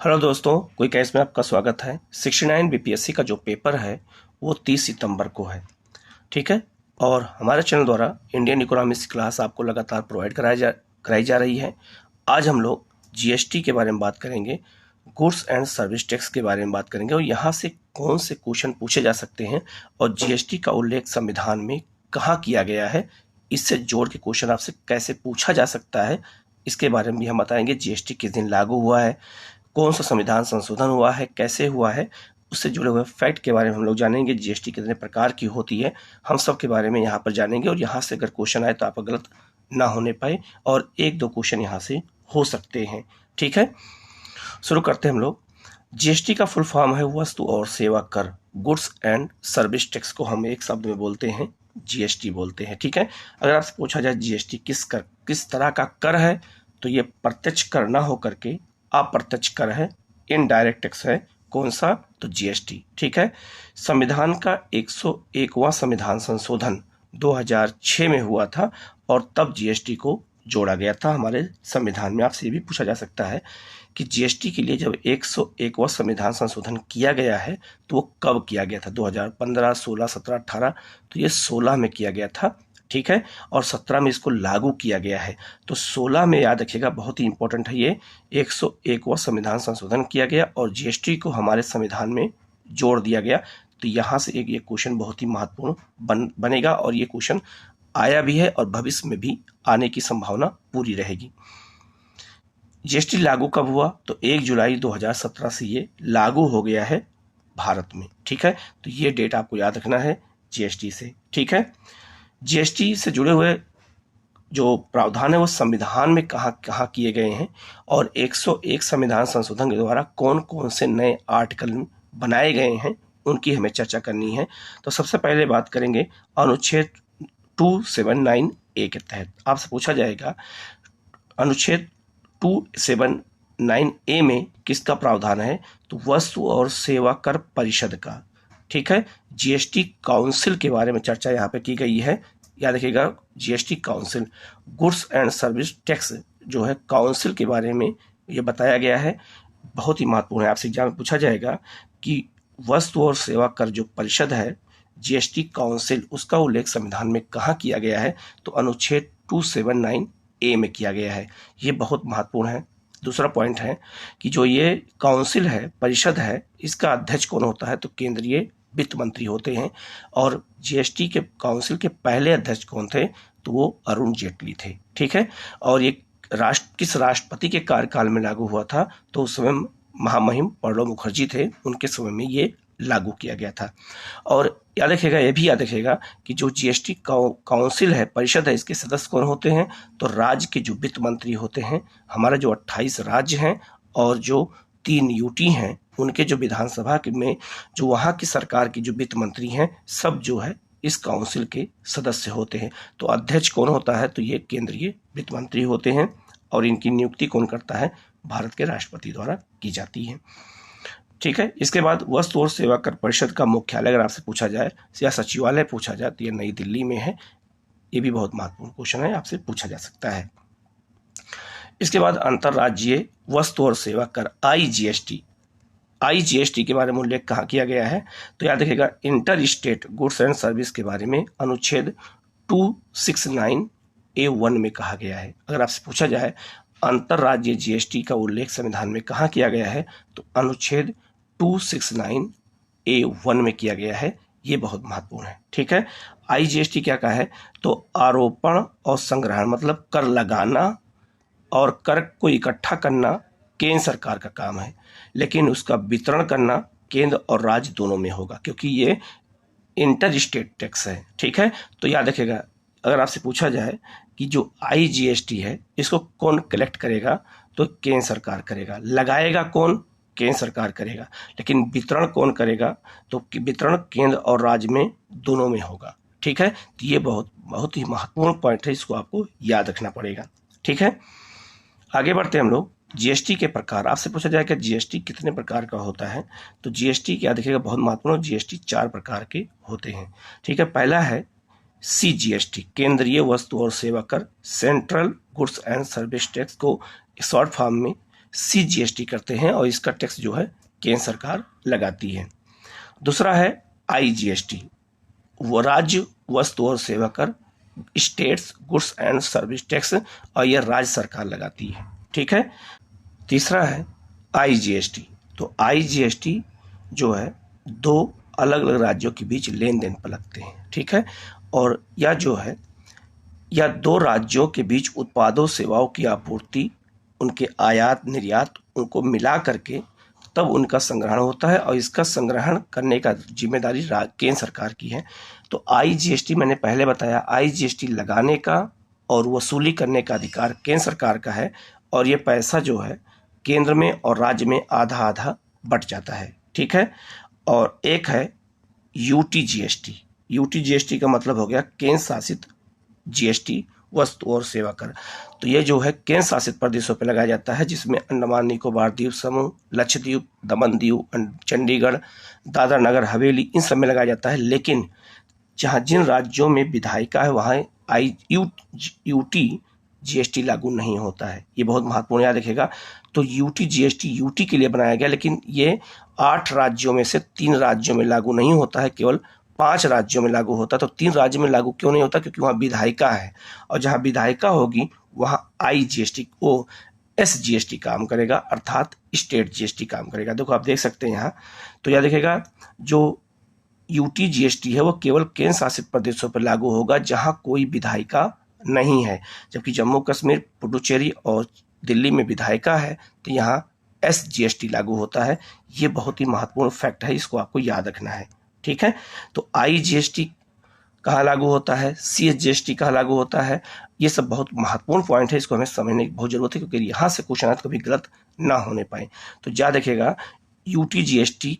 Hello दोस्तों, कोई कैस में आपका स्वागत है। 69 बीपीएससी का जो पेपर है वो 30 सितंबर को है। ठीक है। और हमारे चैनल द्वारा इंडियन इकोनॉमिक्स क्लास आपको लगातार प्रोवाइड कराई जा रही है। आज हम लोग जीएसटी के बारे में बात करेंगे, गुड्स एंड सर्विस टैक्स के बारे में बात करेंगे और यहाँ से कौन से क्वेश्चन पूछे जा सकते हैं और जीएसटी का उल्लेख संविधान में कहाँ किया गया है, इससे जोड़ के क्वेश्चन आपसे कैसे पूछा जा सकता है, इसके बारे में भी हम बताएंगे। जीएसटी किस दिन लागू हुआ है, कौन सा संविधान संशोधन हुआ है, कैसे हुआ है, उससे जुड़े हुए फैक्ट के बारे में हम लोग जानेंगे। जीएसटी कितने प्रकार की होती है, हम सब के बारे में यहाँ पर जानेंगे। और यहाँ से अगर क्वेश्चन आए तो आप गलत ना होने पाए, और एक दो क्वेश्चन यहाँ से हो सकते हैं। ठीक है, शुरू करते हैं हम लोग। जीएसटी का फुल फॉर्म है वस्तु और सेवा कर, गुड्स एंड सर्विस टैक्स को हम एक शब्द में बोलते हैं जीएसटी बोलते हैं। ठीक है। अगर आपसे पूछा जाए जीएसटी किस तरह का कर है, तो ये प्रत्यक्ष कर ना हो करके अप्रत्यक्ष कर है, इनडायरेक्ट टैक्स है। कौन सा? तो जीएसटी। ठीक है। संविधान का 101वां संविधान संशोधन 2006 में हुआ था और तब जीएसटी को जोड़ा गया था हमारे संविधान में। आपसे ये भी पूछा जा सकता है कि जीएसटी के लिए जब 101वां संविधान संशोधन किया गया है तो वो कब किया गया था? 2015, 16, 17, 18। तो ये 16 में किया गया था। ठीक है। और 17 में इसको लागू किया गया है। तो 16 में याद रखिएगा, बहुत ही इंपॉर्टेंट है ये, 101वां संविधान संशोधन किया गया और जीएसटी को हमारे संविधान में जोड़ दिया गया। तो यहाँ से एक ये क्वेश्चन बहुत ही महत्वपूर्ण बनेगा और ये क्वेश्चन आया भी है और भविष्य में भी आने की संभावना पूरी रहेगी। जीएसटी लागू कब हुआ? तो 1 जुलाई 2017 से ये लागू हो गया है भारत में। ठीक है। तो ये डेट आपको याद रखना है जीएसटी से। ठीक है। जीएसटी से जुड़े हुए जो प्रावधान है वो संविधान में कहाँ किए गए हैं और 101 संविधान संशोधन के द्वारा कौन कौन से नए आर्टिकल बनाए गए हैं, उनकी हमें चर्चा करनी है। तो सबसे पहले बात करेंगे अनुच्छेद 279 ए के तहत। आपसे पूछा जाएगा अनुच्छेद 279 ए में किसका प्रावधान है? तो वस्तु और सेवा कर परिषद का। ठीक है। जीएसटी काउंसिल के बारे में चर्चा यहाँ पे की गई है। याद रखिएगा, GST council, goods and service tax जो है काउंसिल के बारे में ये बताया गया है। बहुत ही महत्वपूर्ण है। आपसे एग्जाम में पूछा जाएगा कि वस्तु और सेवा कर जो परिषद है जीएसटी काउंसिल, उसका उल्लेख संविधान में कहाँ किया गया है? तो अनुच्छेद 279 ए में किया गया है। ये बहुत महत्वपूर्ण है। दूसरा पॉइंट है कि जो ये काउंसिल है, परिषद है, इसका अध्यक्ष कौन होता है? तो केंद्रीय वित्त मंत्री होते हैं। और जीएसटी के काउंसिल के पहले अध्यक्ष कौन थे? तो वो अरुण जेटली थे। ठीक है। और ये किस राष्ट्रपति के कार्यकाल में लागू हुआ था? तो उस समय महामहिम प्रणब मुखर्जी थे, उनके समय में ये लागू किया गया था। और याद रखिएगा, ये भी याद रखिएगा कि जो जीएसटी काउंसिल है, परिषद है, इसके सदस्य कौन होते हैं? तो राज्य के जो वित्त मंत्री होते हैं, हमारा जो 28 राज्य हैं और जो 3 यूटी हैं, उनके जो विधानसभा में जो वहाँ की सरकार की जो वित्त मंत्री हैं, सब जो है इस काउंसिल के सदस्य होते हैं। तो अध्यक्ष कौन होता है? तो ये केंद्रीय वित्त मंत्री होते हैं और इनकी नियुक्ति कौन करता है? भारत के राष्ट्रपति द्वारा की जाती है। ठीक है। इसके बाद वस्तु और सेवा कर परिषद का मुख्यालय अगर आपसे पूछा जाए या सचिवालय पूछा जाए तो ये नई दिल्ली में है। ये भी बहुत महत्वपूर्ण क्वेश्चन है, आपसे पूछा जा सकता है। इसके बाद अंतर्राज्यीय वस्तु और सेवा कर आईजीएसटी के बारे में उल्लेख कहाँ किया गया है? तो याद रखिएगा, inter state goods and service के बारे में अनुच्छेद 269A1 में कहा गया है। अगर आपसे पूछा जाए अंतर्राज्यीय जीएसटी का उल्लेख संविधान में कहाँ किया गया है? तो अनुच्छेद 269A1 में किया गया है। ये बहुत महत्वपूर्ण है। ठीक है। आईजीएसटी क्या कहा है? तो आरोपण और संग्रहण, मतलब कर लगाना और कर को इकट्ठा करना केंद्र सरकार का काम है, लेकिन उसका वितरण करना केंद्र और राज्य दोनों में होगा, क्योंकि ये इंटर स्टेट टैक्स है। ठीक है। तो याद रखिएगा, अगर आपसे पूछा जाए कि जो आईजीएसटी है इसको कौन कलेक्ट करेगा? तो केंद्र सरकार करेगा। लगाएगा कौन? केंद्र सरकार करेगा। लेकिन वितरण कौन करेगा? तो वितरण केंद्र और राज्य में दोनों में होगा। ठीक है। तो ये बहुत ही महत्वपूर्ण पॉइंट है, इसको आपको याद रखना पड़ेगा। ठीक है। आगे बढ़ते हैं हम लोग। जीएसटी के प्रकार। आपसे पूछा जाए कि जीएसटी कितने प्रकार का होता है? तो जीएसटी क्या देखिएगा, बहुत महत्वपूर्ण, जीएसटी 4 प्रकार के होते हैं। ठीक है। पहला है सीजीएसटी, केंद्रीय वस्तु और सेवा कर, central goods and service tax को शॉर्ट फॉर्म में CGST करते हैं और इसका टैक्स जो है केंद्र सरकार लगाती है। दूसरा है IGST, वो राज्य वस्तु और सेवा कर, states goods and service tax, और यह राज्य सरकार लगाती है। ठीक है। तीसरा है IGST। तो IGST जो है दो अलग अलग राज्यों के बीच लेन देन पर लगते हैं। ठीक है। और यह जो है या दो राज्यों के बीच उत्पादों सेवाओं की आपूर्ति, उनके आयात निर्यात, उनको मिला करके तब उनका संग्रहण होता है और इसका संग्रहण करने का जिम्मेदारी केंद्र सरकार की है। तो IGST मैंने पहले बताया, IGST लगाने का और वसूली करने का अधिकार केंद्र सरकार का है और ये पैसा जो है केंद्र में और राज्य में आधा आधा बट जाता है। ठीक है। और एक है UTGST। UTGST का मतलब हो गया केंद्र शासित GST, वस्तु और सेवा कर। तो ये जो है केंद्र शासित प्रदेशों पर लगाया जाता है, जिसमें अंडमान निकोबार द्वीप समूह, लक्षद्वीप, दमन दीव, चंडीगढ़, दादरा नगर हवेली, इन सब में लगाया जाता है। लेकिन जहाँ जिन राज्यों में विधायिका है वहाँ UTGST लागू नहीं होता है। ये बहुत महत्वपूर्ण याद रखिएगा। तो UTGST UT के लिए बनाया गया, लेकिन ये 8 राज्यों में से 3 राज्यों में लागू नहीं होता है, केवल 5 राज्यों में लागू होता है। तो 3 राज्यों में लागू क्यों नहीं होता? क्योंकि वहाँ विधायिका है और जहाँ विधायिका होगी वहाँ IGST वो SGST काम करेगा, अर्थात स्टेट GST काम करेगा। देखो आप देख सकते हैं यहाँ। तो यह देखेगा जो UTGST है वो केवल केंद्र शासित प्रदेशों पर लागू होगा जहाँ कोई विधायिका नहीं है, जबकि जम्मू कश्मीर, पुडुचेरी और दिल्ली में विधायिका है तो यहाँ SGST लागू होता है। ये बहुत ही महत्वपूर्ण फैक्ट है, इसको आपको याद रखना है। ठीक है। तो IGST कहाँ लागू होता है, CGST कहाँ लागू होता है, ये सब बहुत महत्वपूर्ण पॉइंट है, इसको हमें समझने की बहुत जरूरत है, क्योंकि यहाँ से क्वेश्चन आए तो कभी गलत ना होने पाए। तो याद रखिएगा UTGST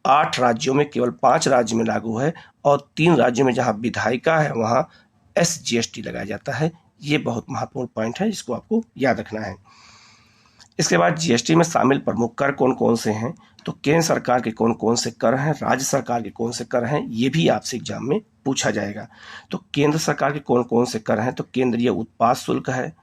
8 राज्यों में केवल 5 राज्य में लागू है और 3 राज्यों में जहाँ विधायिका है वहाँ SGST लगाया जाता है। ये बहुत महत्वपूर्ण पॉइंट है, इसको आपको याद रखना है। इसके बाद GST में शामिल प्रमुख कर कौन कौन से हैं? तो केंद्र सरकार के कौन कौन से कर हैं, राज्य सरकार के कौन से कर हैं, ये भी आपसे एग्जाम में पूछा जाएगा। तो केंद्र सरकार के कौन कौन से कर हैं? तो केंद्रीय उत्पाद शुल्क है,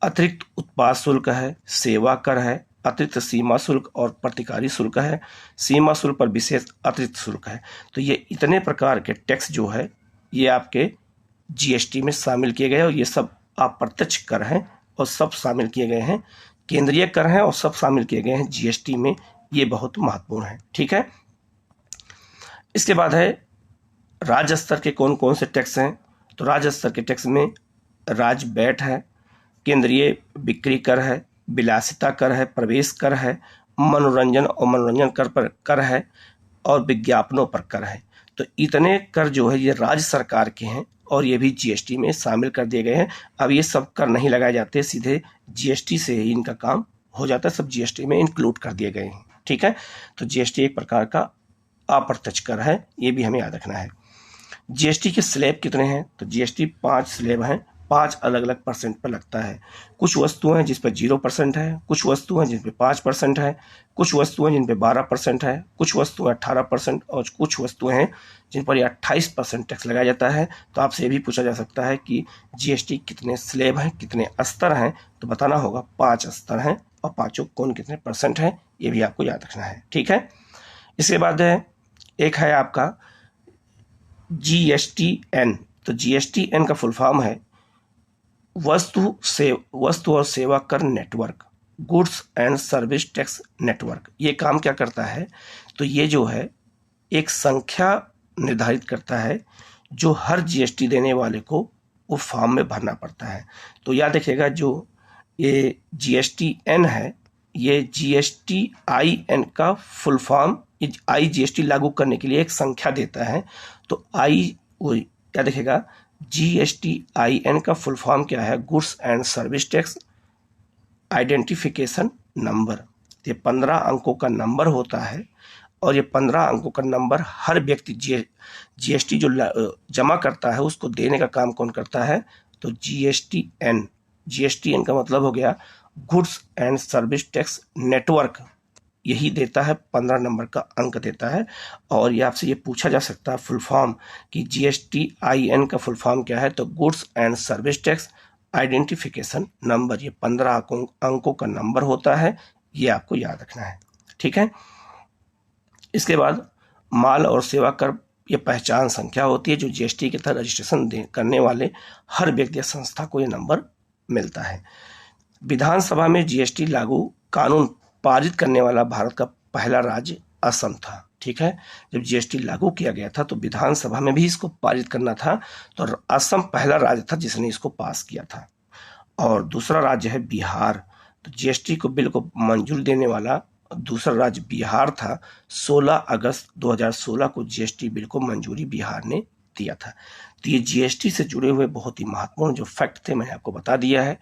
अतिरिक्त उत्पाद शुल्क है, सेवा कर है, अतिरिक्त सीमा शुल्क और प्रतिकारी शुल्क है, सीमा शुल्क पर विशेष अतिरिक्त शुल्क है। तो ये इतने प्रकार के टैक्स जो है ये आपके GST में शामिल किए गए और ये सब अप्रत्यक्ष कर हैं और सब शामिल किए गए हैं, केंद्रीय कर हैं और सब शामिल किए गए हैं GST में। ये बहुत महत्वपूर्ण है। ठीक है। इसके बाद है राज्य स्तर के कौन कौन से टैक्स हैं? तो राज्य स्तर के टैक्स में राज्य वैट है, केंद्रीय बिक्री कर है, विलासिता कर है, प्रवेश कर है, मनोरंजन और मनोरंजन कर पर कर है और विज्ञापनों पर कर है। तो इतने कर जो है ये राज्य सरकार के हैं और ये भी GST में शामिल कर दिए गए हैं। अब ये सब कर नहीं लगाए जाते, सीधे GST से ही इनका काम हो जाता है, सब GST में इंक्लूड कर दिए गए हैं। ठीक है। तो GST एक प्रकार का अप्रत्यक्ष कर है, ये भी हमें याद रखना है। GST के स्लैब कितने हैं? तो GST 5 स्लैब हैं, 5 अलग अलग परसेंट पर लगता है। कुछ वस्तुएं हैं जिस पर 0% है, कुछ वस्तुएं जिन पर 5% है, कुछ वस्तुएं जिन पर 12% है, कुछ वस्तुएं 18% और कुछ वस्तुएं हैं जिन पर 28% टैक्स लगाया जाता है। तो आपसे ये भी पूछा जा सकता है कि GST कितने स्लैब हैं, कितने स्तर हैं? तो बताना होगा 5 स्तर हैं और पाँचों कौन कितने % है, ये भी आपको याद रखना है। ठीक है। इसके बाद एक है आपका GSTN। तो GSTN का फुल फॉर्म है वस्तु और सेवा कर network, goods and service tax network. ये काम क्या करता है? तो ये जो है एक संख्या निर्धारित करता है जो हर GST देने वाले को वो फॉर्म में भरना पड़ता है। तो याद रखिएगा जो ये GSTN है ये GSTIN का फुल फॉर्म IGST लागू करने के लिए एक संख्या देता है। तो याद रखिएगा GSTIN का फुल फॉर्म क्या है? Goods and service tax identification number. ये 15 अंकों का नंबर होता है और ये 15 अंकों का नंबर हर व्यक्ति GST जो जमा करता है उसको देने का काम कौन करता है? तो GSTN का मतलब हो गया goods and service tax network, यही देता है, 15 नंबर का अंक देता है। और ये आपसे ये पूछा जा सकता है फुल फॉर्म कि GSTIN का फुल फॉर्म क्या है? तो goods and service tax identification number, ये 15 अंकों का नंबर होता है, ये आपको याद रखना है। ठीक है। इसके बाद माल और सेवा कर, ये पहचान संख्या होती है जो जीएसटी के तहत रजिस्ट्रेशन करने वाले हर व्यक्ति या संस्था को ये नंबर मिलता है। विधानसभा में जीएसटी लागू कानून पारित करने वाला भारत का पहला राज्य असम था। ठीक है। जब जीएसटी लागू किया गया था तो विधानसभा में भी इसको पारित करना था, तो असम पहला राज्य था जिसने इसको पास किया था। और दूसरा राज्य है बिहार। तो जीएसटी को बिल को मंजूरी देने वाला दूसरा राज्य बिहार था। 16 अगस्त 2016 को जीएसटी बिल को मंजूरी बिहार ने दिया था। तो ये जीएसटी से जुड़े हुए बहुत ही महत्वपूर्ण जो फैक्ट थे मैंने आपको बता दिया है।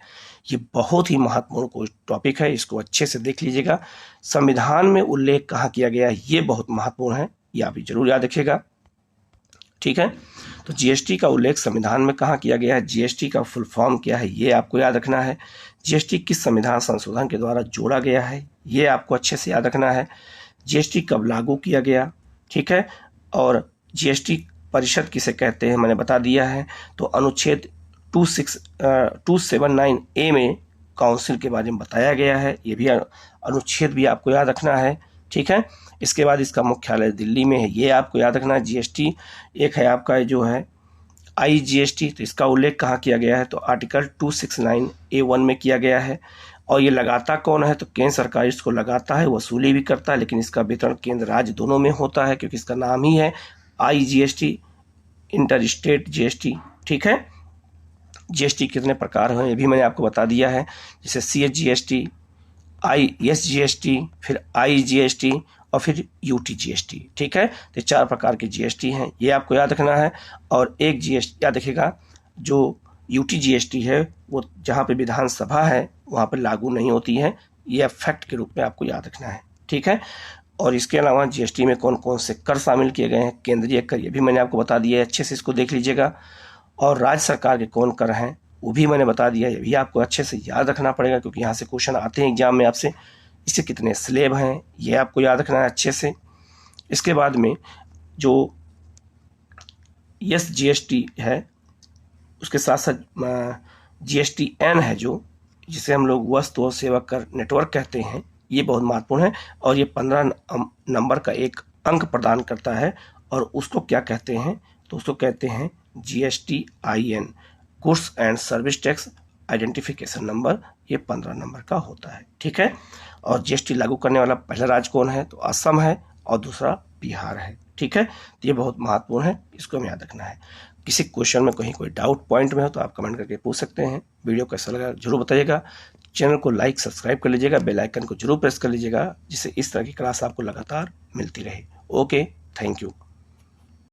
ये बहुत ही महत्वपूर्ण कोई टॉपिक है, इसको अच्छे से देख लीजिएगा। संविधान में उल्लेख कहाँ किया गया है ये बहुत महत्वपूर्ण है, ये आप जरूर याद रखिएगा। ठीक है। तो जीएसटी का उल्लेख संविधान में कहाँ किया गया है, जीएसटी का फुल फॉर्म क्या है ये आपको याद रखना है। जीएसटी किस संविधान संशोधन के द्वारा जोड़ा गया है ये आपको अच्छे से याद रखना है। जीएसटी कब लागू किया गया, ठीक है। और जीएसटी परिषद किसे कहते हैं मैंने बता दिया है। तो अनुच्छेद 279A में काउंसिल के बारे में बताया गया है, ये भी अनुच्छेद भी आपको याद रखना है। ठीक है। इसके बाद इसका मुख्यालय दिल्ली में है, ये आपको याद रखना है। जीएसटी एक है आपका जो है IGST, तो इसका उल्लेख कहाँ किया गया है, तो आर्टिकल 269A1 में किया गया है। और ये लगाता कौन है, तो केंद्र सरकार इसको लगाता है, वसूली भी करता है, लेकिन इसका वितरण केंद्र राज्य दोनों में होता है क्योंकि इसका नाम ही है IGST, इंटर स्टेट जीएसटी। ठीक है। जीएसटी कितने प्रकार हैं ये भी मैंने आपको बता दिया है, जैसे CSGST, SGST, फिर IGST और फिर UTGST। ठीक है। तो 4 प्रकार के जीएसटी हैं, ये आपको याद रखना है। और एक जीएसटी याद रखिएगा, जो UTGST है वो जहाँ पे विधानसभा है वहाँ पर लागू नहीं होती है, ये फैक्ट के रूप में आपको याद रखना है। ठीक है। और इसके अलावा जीएसटी में कौन कौन से कर शामिल किए गए हैं, केंद्रीय कर, ये भी मैंने आपको बता दिया है, अच्छे से इसको देख लीजिएगा। और राज्य सरकार के कौन कर हैं वो भी मैंने बता दिया है, ये भी आपको अच्छे से याद रखना पड़ेगा क्योंकि यहाँ से क्वेश्चन आते हैं एग्जाम में आपसे। इससे कितने स्लेब हैं ये आपको याद रखना है अच्छे से। इसके बाद में जो SGST है उसके साथ साथ GSTN है जो जिसे हम लोग वस्तु और सेवा कर नेटवर्क कहते हैं, ये बहुत महत्वपूर्ण है। और ये 15 नंबर का एक अंक प्रदान करता है और उसको क्या कहते हैं, तो उसको कहते हैं GSTIN, goods and service tax identification number, ये 15 नंबर का होता है। ठीक है। और जीएसटी लागू करने वाला पहला राज्य कौन है, तो असम है और दूसरा बिहार है। ठीक है। तो ये बहुत महत्वपूर्ण है, इसको हमें याद रखना है। किसी क्वेश्चन में कहीं कोई डाउट पॉइंट में हो तो आप कमेंट करके पूछ सकते हैं। वीडियो कैसा लगा जरूर बताइएगा। चैनल को लाइक सब्सक्राइब कर लीजिएगा, बेल आइकन को जरूर प्रेस कर लीजिएगा जिससे इस तरह की क्लास आपको लगातार मिलती रहे। Okay, thank you.